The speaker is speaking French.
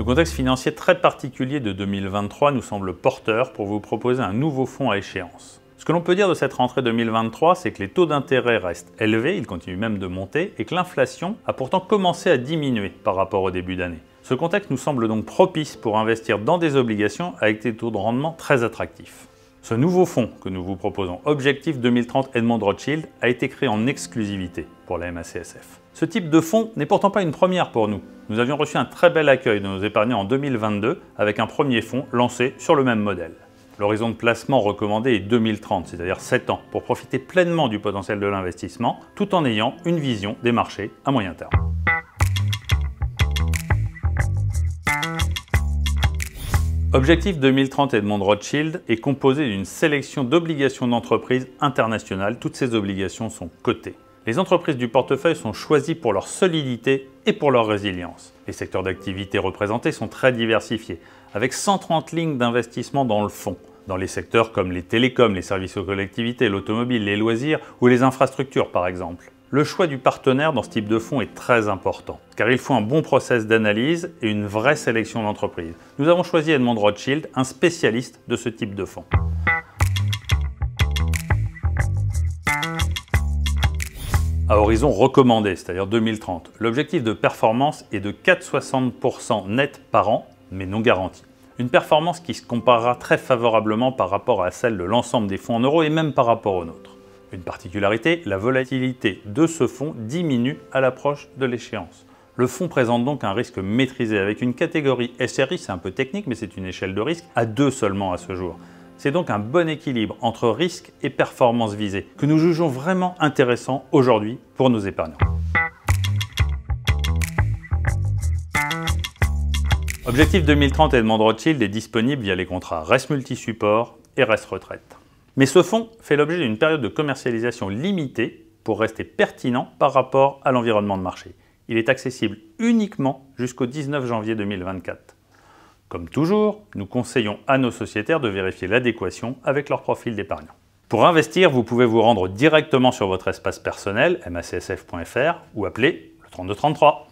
Le contexte financier très particulier de 2023 nous semble porteur pour vous proposer un nouveau fonds à échéance. Ce que l'on peut dire de cette rentrée 2023, c'est que les taux d'intérêt restent élevés, ils continuent même de monter, et que l'inflation a pourtant commencé à diminuer par rapport au début d'année. Ce contexte nous semble donc propice pour investir dans des obligations avec des taux de rendement très attractifs. Ce nouveau fonds que nous vous proposons, Objectif 2030 Edmond de Rothschild, a été créé en exclusivité pour la MACSF. Ce type de fonds n'est pourtant pas une première pour nous. Nous avions reçu un très bel accueil de nos épargnants en 2022 avec un premier fonds lancé sur le même modèle. L'horizon de placement recommandé est 2030, c'est-à-dire 7 ans, pour profiter pleinement du potentiel de l'investissement, tout en ayant une vision des marchés à moyen terme. Objectif 2030 Edmond de Rothschild est composé d'une sélection d'obligations d'entreprises internationales. Toutes ces obligations sont cotées. Les entreprises du portefeuille sont choisies pour leur solidité et pour leur résilience. Les secteurs d'activité représentés sont très diversifiés, avec 130 lignes d'investissement dans le fonds, dans les secteurs comme les télécoms, les services aux collectivités, l'automobile, les loisirs ou les infrastructures par exemple. Le choix du partenaire dans ce type de fonds est très important, car il faut un bon process d'analyse et une vraie sélection d'entreprises. Nous avons choisi Edmond de Rothschild, un spécialiste de ce type de fonds. À horizon recommandé, c'est-à-dire 2030, l'objectif de performance est de 4,60% net par an, mais non garanti. Une performance qui se comparera très favorablement par rapport à celle de l'ensemble des fonds en euros et même par rapport aux nôtres. Une particularité, la volatilité de ce fonds diminue à l'approche de l'échéance. Le fonds présente donc un risque maîtrisé avec une catégorie SRI, c'est un peu technique mais c'est une échelle de risque, à 2 seulement à ce jour. C'est donc un bon équilibre entre risque et performance visée que nous jugeons vraiment intéressant aujourd'hui pour nos épargnants. Objectif 2030 Edmond de Rothschild est disponible via les contrats RES Multi-Support et RES Retraite. Mais ce fonds fait l'objet d'une période de commercialisation limitée pour rester pertinent par rapport à l'environnement de marché. Il est accessible uniquement jusqu'au 19 janvier 2024. Comme toujours, nous conseillons à nos sociétaires de vérifier l'adéquation avec leur profil d'épargnant. Pour investir, vous pouvez vous rendre directement sur votre espace personnel, macsf.fr, ou appeler le 3233.